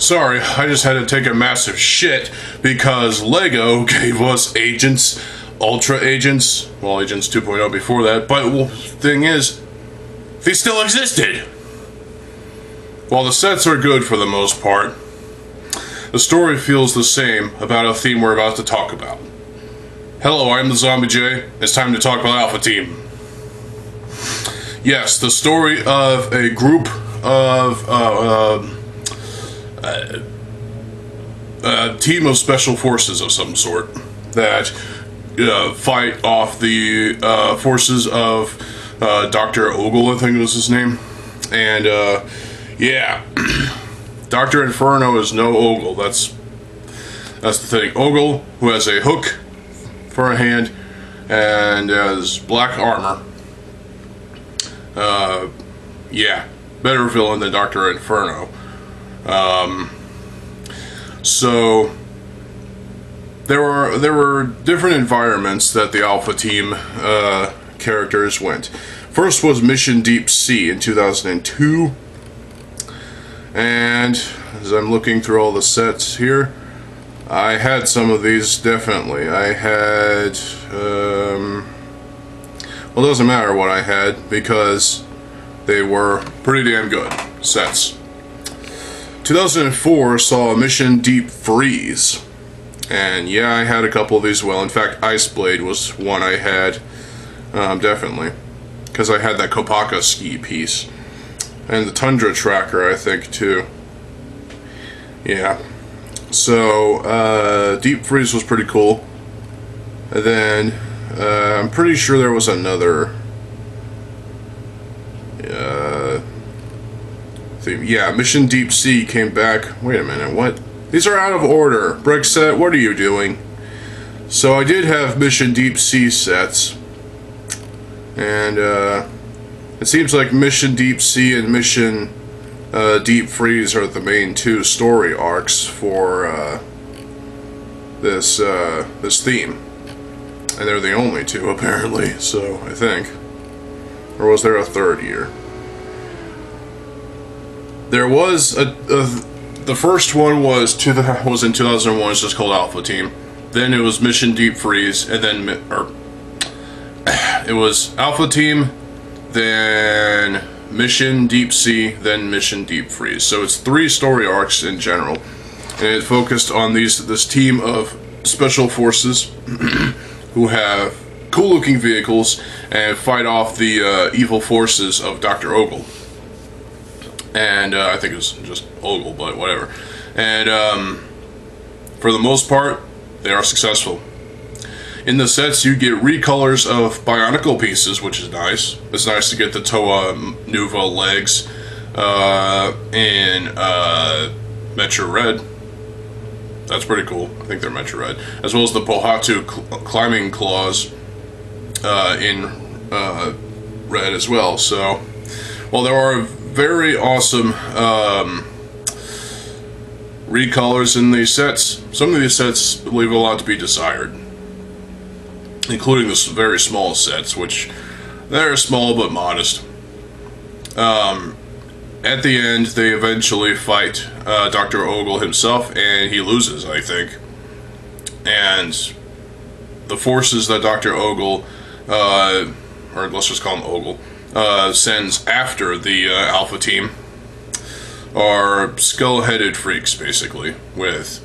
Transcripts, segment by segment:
Sorry, I just had to take a massive shit because LEGO gave us Agents, Ultra Agents, well, Agents 2.0 before that, but the thing is, they still existed. While the sets are good for the most part, the story feels the same about a theme we're about to talk about. Hello, I'm TheZOMBIEJ. It's time to talk about Alpha Team. Yes, the story of a group of a team of special forces of some sort that fight off the forces of Dr. Ogle, I think was his name. And yeah, Dr. Inferno is no Ogle. That's the thing. Ogle, who has a hook for a hand and has black armor. Yeah, better villain than Dr. Inferno. So there were different environments that the Alpha Team characters went. First was Mission Deep Sea in 2002, and as I'm looking through all the sets here, I had some of these definitely. I had well, it doesn't matter what I had because they were pretty damn good sets. 2004 saw Mission Deep Freeze, and yeah, I had a couple of these. Well, in fact, Ice Blade was one I had, definitely, because I had that Kopaka ski piece, and the Tundra Tracker, I think, too. Yeah, so Deep Freeze was pretty cool, and then I'm pretty sure there was another theme. Yeah, Mission Deep Sea came back. Wait a minute, what? These are out of order. Brexit, what are you doing? So I did have Mission Deep Sea sets, and it seems like Mission Deep Sea and Mission Deep Freeze are the main two story arcs for this theme, and they're the only two apparently. So I think, or was there a third year? There was the first one was in 2001. It's just called Alpha Team. Then it was Mission Deep Freeze, and then it was Alpha Team, then Mission Deep Sea, then Mission Deep Freeze. So it's 3 story arcs in general, and it focused on this team of special forces who have cool-looking vehicles and fight off the evil forces of Dr. Ogle. And I think it was just Ogle, but whatever. And for the most part, they are successful. In the sets, you get recolors of Bionicle pieces, which is nice. It's nice to get the Toa Nuva legs in Metro Red. That's pretty cool. I think they're Metro Red. As well as the Pohatu climbing claws in Red as well. So, well, there are very awesome recolors in these sets. Some of these sets leave a lot to be desired, including the very small sets, which they're small but modest. At the end, they eventually fight Dr. Ogle himself, and he loses, I think. And the forces that Dr. Ogle, or let's just call him Ogle, sends after the Alpha Team are skull-headed freaks, basically, with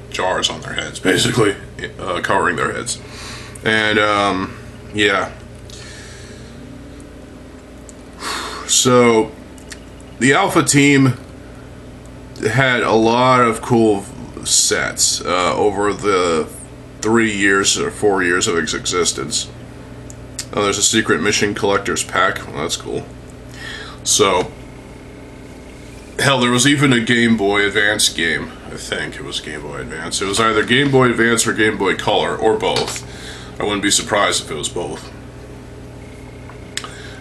jars on their heads, basically, covering their heads. And, yeah. So, the Alpha Team had a lot of cool sets over the 3 years or 4 years of its existence. Oh, there's a secret mission collector's pack. Well, that's cool. So, hell, there was even a Game Boy Advance game. I think it was Game Boy Advance. It was either Game Boy Advance or Game Boy Color, or both. I wouldn't be surprised if it was both.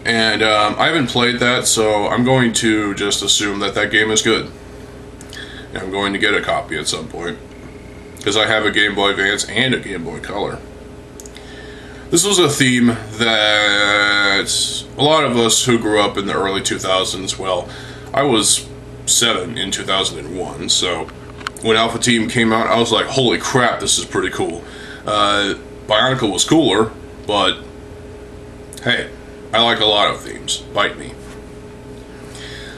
And I haven't played that, so I'm going to just assume that that game is good. And I'm going to get a copy at some point, because I have a Game Boy Advance and a Game Boy Color. This was a theme that a lot of us who grew up in the early 2000s, well, I was 7 in 2001. So when Alpha Team came out, I was like, holy crap, this is pretty cool. Bionicle was cooler, but hey, I like a lot of themes. Bite me.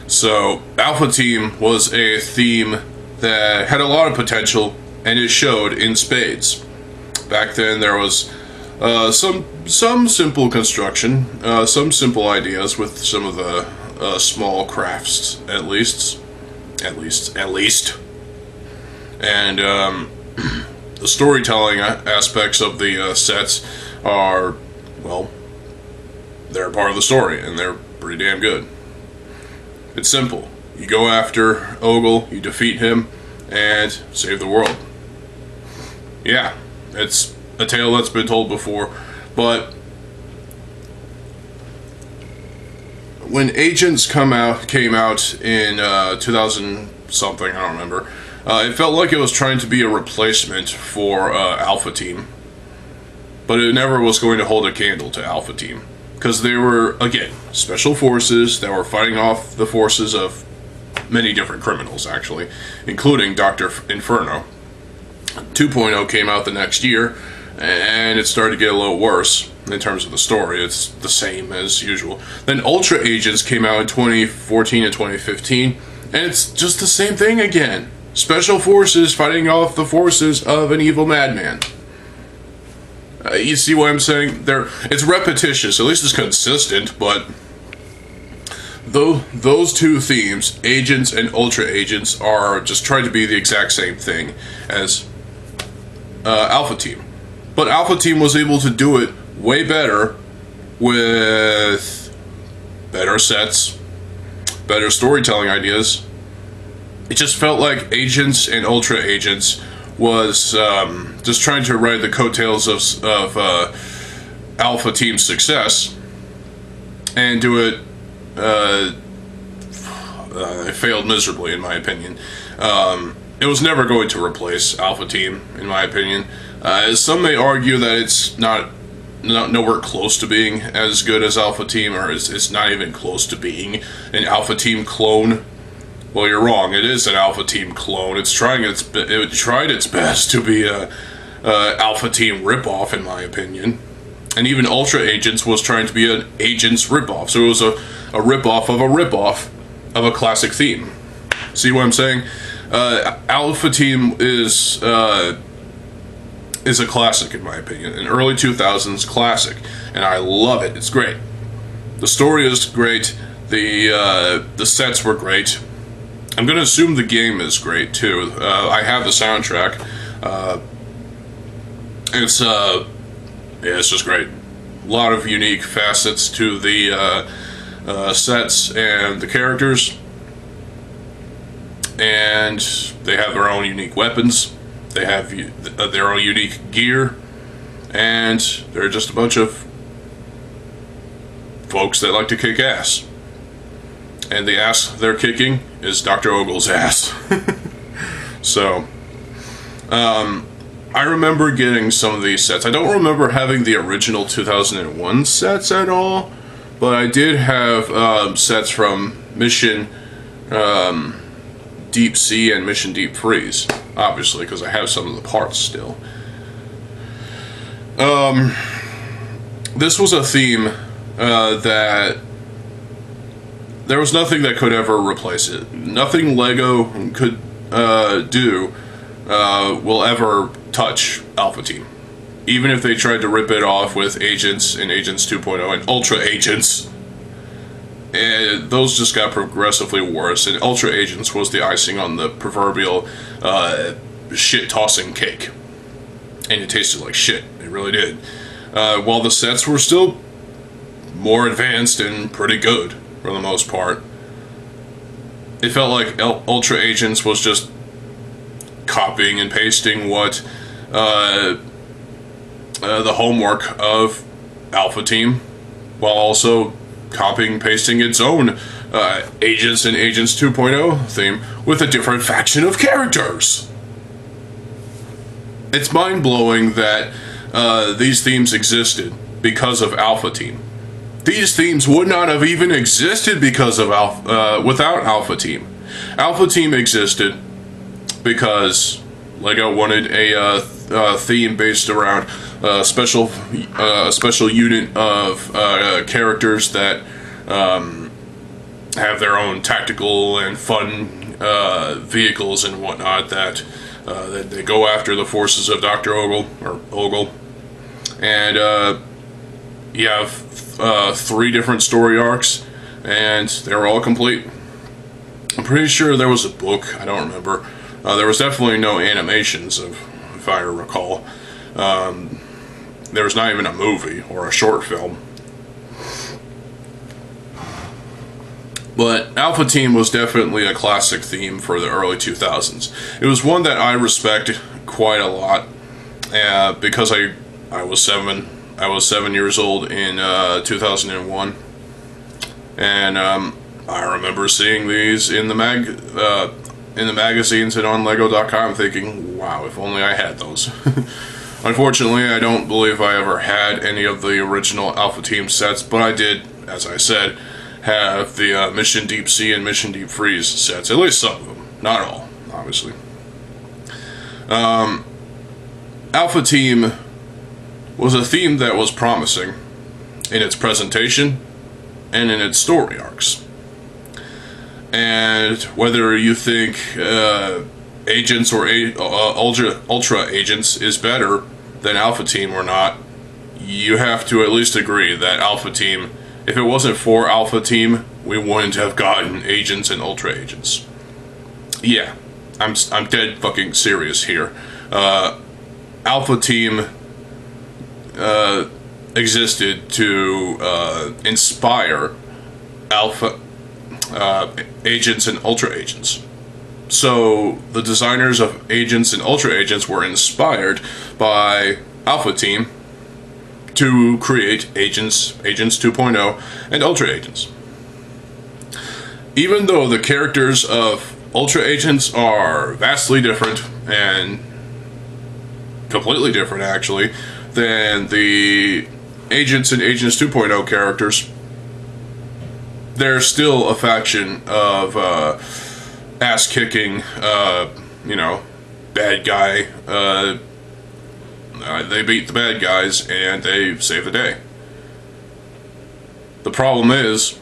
So Alpha Team was a theme that had a lot of potential, and it showed in spades. Back then there was some simple construction, some simple ideas with some of the small crafts, at least, and the storytelling aspects of the sets are, well, they're part of the story, and they're pretty damn good. It's simple. You go after Ogle, you defeat him, and save the world. Yeah, it's a tale that's been told before, but when Agents came out in 2000 something, I don't remember, it felt like it was trying to be a replacement for Alpha Team, but it never was going to hold a candle to Alpha Team, because they were, again, special forces that were fighting off the forces of many different criminals, actually, including Dr. Inferno. 2.0 came out the next year, and it started to get a little worse in terms of the story. It's the same as usual. Then Ultra Agents came out in 2014 and 2015, and it's just the same thing again. Special forces fighting off the forces of an evil madman. You see what I'm saying? It's repetitious, at least it's consistent, but those two themes, Agents and Ultra Agents, are just trying to be the exact same thing as Alpha Team. But Alpha Team was able to do it way better with better sets, better storytelling ideas. It just felt like Agents and Ultra Agents was just trying to ride the coattails of Alpha Team's success and do it. It failed miserably, in my opinion. It was never going to replace Alpha Team, in my opinion. Some may argue that it's not nowhere close to being as good as Alpha Team, or it's not even close to being an Alpha Team clone. Well, you're wrong. It is an Alpha Team clone. It tried its best to be a Alpha Team ripoff, in my opinion. And even Ultra Agents was trying to be an Agents ripoff. So it was a ripoff of a ripoff of a classic theme. See what I'm saying? Alpha Team is a classic, in my opinion. An early 2000s classic. And I love it. It's great. The story is great. The sets were great. I'm going to assume the game is great, too. I have the soundtrack. It's just great. A lot of unique facets to the sets and the characters. And they have their own unique weapons. They have their own unique gear. And they're just a bunch of folks that like to kick ass. And the ass they're kicking is Dr. Ogle's ass. So, I remember getting some of these sets. I don't remember having the original 2001 sets at all, but I did have sets from Mission Deep Sea and Mission Deep Freeze, obviously, because I have some of the parts still. This was a theme that there was nothing that could ever replace it. Nothing Lego could do will ever touch Alpha Team. Even if they tried to rip it off with Agents and Agents 2.0 and Ultra Agents, and those just got progressively worse, and Ultra Agents was the icing on the proverbial shit-tossing cake. And it tasted like shit. It really did. While the sets were still more advanced and pretty good, for the most part, it felt like Ultra Agents was just copying and pasting what the homework of Alpha Team, while also copying and pasting its own Agents and Agents 2.0 theme with a different faction of characters. It's mind-blowing that these themes existed because of Alpha Team. These themes would not have even existed because of without Alpha Team. Alpha Team existed because LEGO wanted a theme based around a special unit of characters that have their own tactical and fun vehicles and whatnot that they go after the forces of Dr. Ogle. And you have 3 different story arcs, and they're all complete. I'm pretty sure there was a book, I don't remember. There was definitely no animations, if I recall. There was not even a movie or a short film. But Alpha Team was definitely a classic theme for the early 2000s. It was one that I respect quite a lot, because I was 7 years old in 2001, and I remember seeing these in the magazines and on Lego.com, thinking, "Wow, if only I had those." Unfortunately, I don't believe I ever had any of the original Alpha Team sets, but I did, as I said, have the Mission Deep Sea and Mission Deep Freeze sets. At least some of them, not all, obviously. Alpha Team was a theme that was promising in its presentation and in its story arcs. And whether you think Agents or Ultra Agents is better than Alpha Team or not, you have to at least agree that Alpha Team, if it wasn't for Alpha Team, we wouldn't have gotten Agents and Ultra Agents. Yeah, I'm dead fucking serious here. Alpha Team existed to inspire Agents and Ultra Agents. So the designers of Agents and Ultra Agents were inspired by Alpha Team to create Agents 2.0 and Ultra Agents. Even though the characters of Ultra Agents are vastly different, and completely different actually, than the Agents and Agents 2.0 characters, there's still a faction of ass-kicking, bad guy. They beat the bad guys and they save the day. The problem is,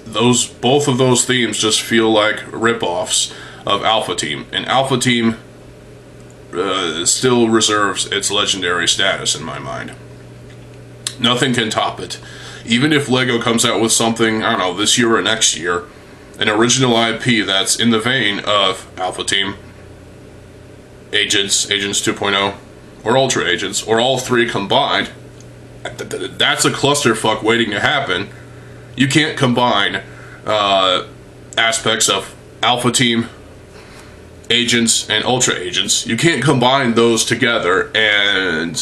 both of those themes just feel like rip-offs of Alpha Team, and Alpha Team still reserves its legendary status in my mind. Nothing can top it. Even if LEGO comes out with something, I don't know, this year or next year, an original IP that's in the vein of Alpha Team, Agents 2.0, or Ultra Agents, or all 3 combined, that's a clusterfuck waiting to happen. You can't combine aspects of Alpha Team, Agents, and Ultra Agents. You can't combine those together and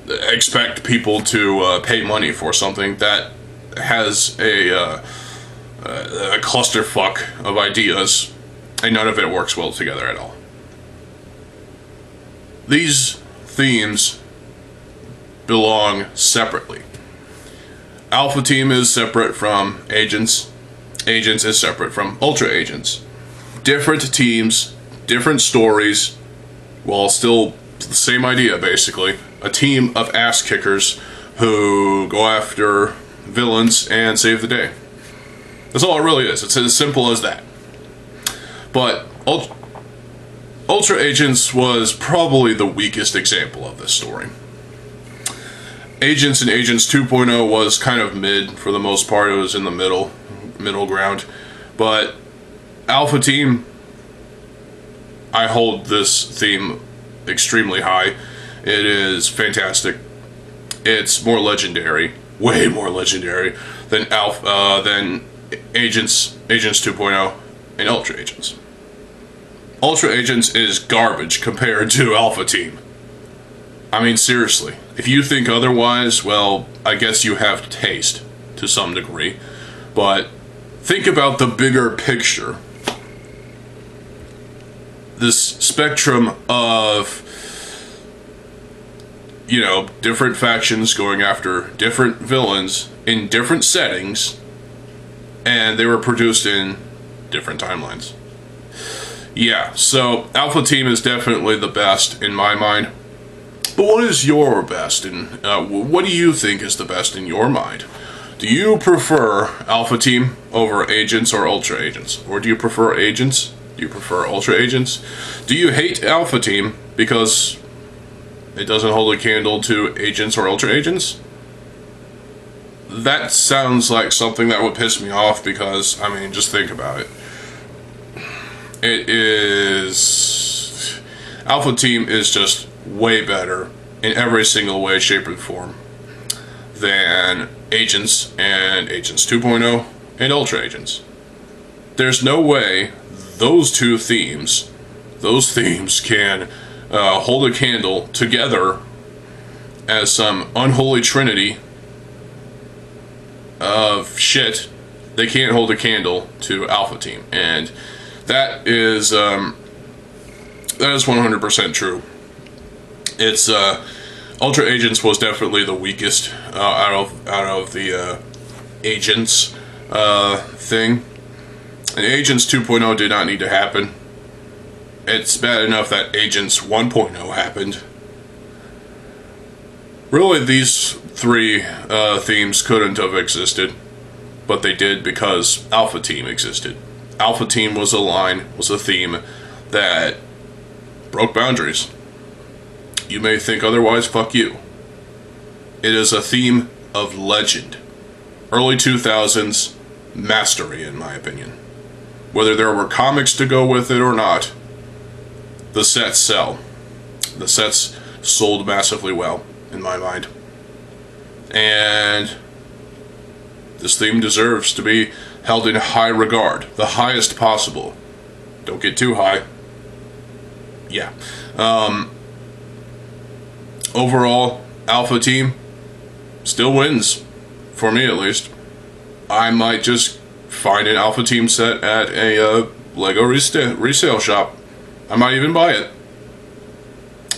expect people to pay money for something that has a clusterfuck of ideas, and none of it works well together at all. These themes belong separately. Alpha Team is separate from Agents. Agents is separate from Ultra Agents. Different teams, different stories, while still the same idea, basically. A team of ass-kickers who go after villains and save the day. That's all it really is. It's as simple as that. But Ultra Agents was probably the weakest example of this story. Agents and Agents 2.0 was kind of mid for the most part. It was in the middle ground. But Alpha Team, I hold this theme extremely high. It is fantastic. It's more legendary, way more legendary than Agents 2.0 and Ultra Agents. Ultra Agents is garbage compared to Alpha Team. I mean, seriously. If you think otherwise, well, I guess you have taste to some degree. But think about the bigger picture. This spectrum of, different factions going after different villains in different settings, and they were produced in different timelines. Yeah, so Alpha Team is definitely the best in my mind. But what is your best, and what do you think is the best in your mind? Do you prefer Alpha Team over Agents or Ultra Agents? Or do you prefer Agents? Do you prefer Ultra Agents? Do you hate Alpha Team because it doesn't hold a candle to Agents or Ultra Agents? That sounds like something that would piss me off because, I mean, just think about it. It is... Alpha Team is just way better in every single way, shape, and form than Agents and Agents 2.0 and Ultra Agents. There's no way those themes can hold a candle together as some unholy trinity of shit. They can't hold a candle to Alpha Team, and that is 100% true. It's Ultra Agents was definitely the weakest out of the Agents thing. And Agents 2.0 did not need to happen. It's bad enough that Agents 1.0 happened. Really, these three themes couldn't have existed, but they did because Alpha Team existed. Alpha Team was a theme that broke boundaries. You may think otherwise, fuck you. It is a theme of legend. Early 2000s mastery, in my opinion. Whether there were comics to go with it or not, the sets sell. The sets sold massively well, in my mind. And this theme deserves to be held in high regard. The highest possible. Don't get too high. Yeah. Overall, Alpha Team still wins. For me, at least. I might just find an Alpha Team set at a Lego resale shop. I might even buy it.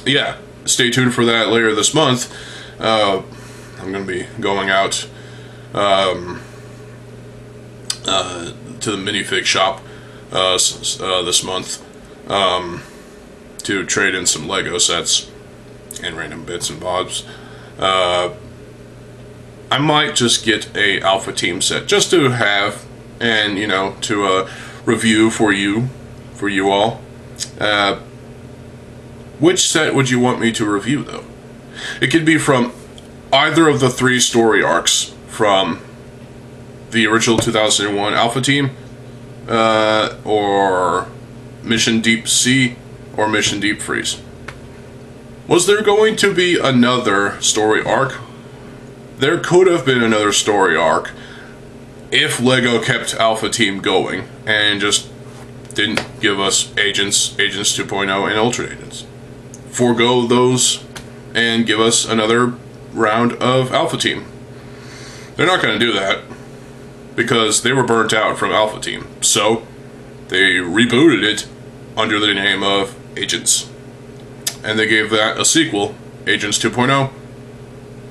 Yeah, stay tuned for that later this month. I'm going to be going out to the minifig shop this month to trade in some Lego sets and random bits and bobs. I might just get a Alpha Team set just to have, and to review for you all. Which set would you want me to review, though? It could be from either of the three story arcs from the original 2001 Alpha Team, or Mission Deep Sea, or Mission Deep Freeze. Was there going to be another story arc? There could have been another story arc if LEGO kept Alpha Team going and just didn't give us Agents 2.0, and Ultra Agents. Forgo those and give us another round of Alpha Team. They're not going to do that because they were burnt out from Alpha Team. So they rebooted it under the name of Agents. And they gave that a sequel, Agents 2.0.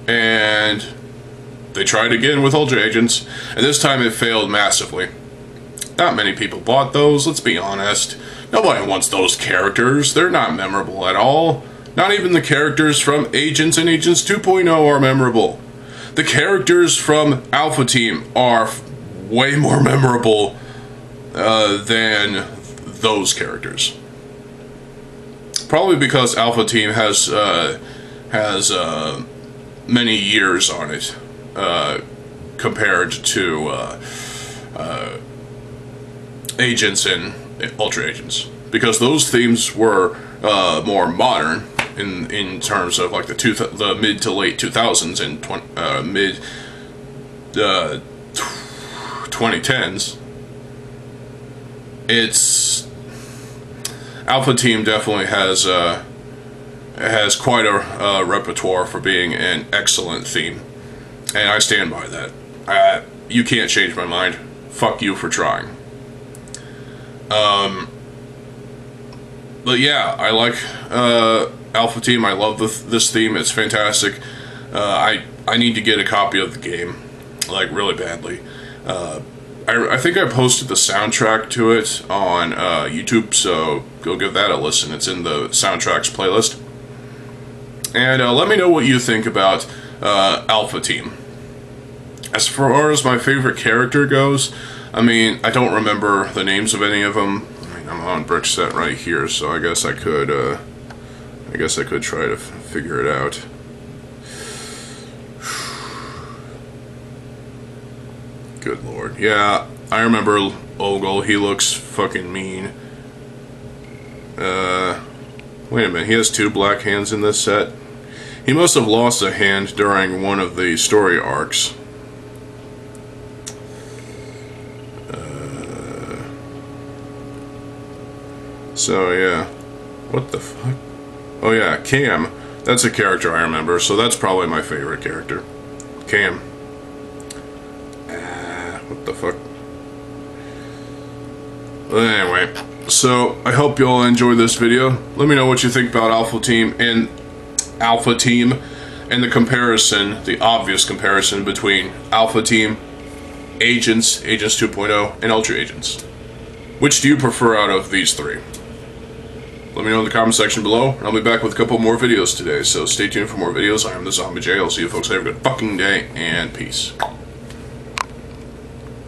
And they tried again with Ultra Agents, and this time it failed massively. Not many people bought those, let's be honest. Nobody wants those characters. They're not memorable at all. Not even the characters from Agents and Agents 2.0 are memorable. The characters from Alpha Team are way more memorable than those characters. Probably because Alpha Team has many years on it compared to Agents and Ultra Agents, because those themes were more modern in terms of like the mid to late 2000s and mid 2010s. It's Alpha Team definitely has quite a repertoire for being an excellent theme, and I stand by that. You can't change my mind. Fuck you for trying. But yeah, I like Alpha Team. I love this theme. It's fantastic. I need to get a copy of the game, like really badly. I think I posted the soundtrack to it on YouTube, so go give that a listen. It's in the soundtracks playlist. And let me know what you think about Alpha Team. As far as my favorite character goes, I mean, I don't remember the names of any of them. I mean, I'm on Brickset right here, so I guess I could try to figure it out. Good lord. Yeah, I remember Ogle. He looks fucking mean. Wait a minute. He has 2 black hands in this set. He must have lost a hand during one of the story arcs. So, yeah. What the fuck? Oh, yeah, Cam. That's a character I remember, so that's probably my favorite character. Cam. What the fuck? But anyway, so I hope you all enjoyed this video. Let me know what you think about Alpha Team and the comparison, the obvious comparison between Alpha Team, Agents, Agents 2.0, and Ultra Agents. Which do you prefer out of these 3? Let me know in the comment section below, and I'll be back with a couple more videos today, so stay tuned for more videos. I am TheZOMBIEJ. I'll see you folks later. Have a good fucking day, and peace.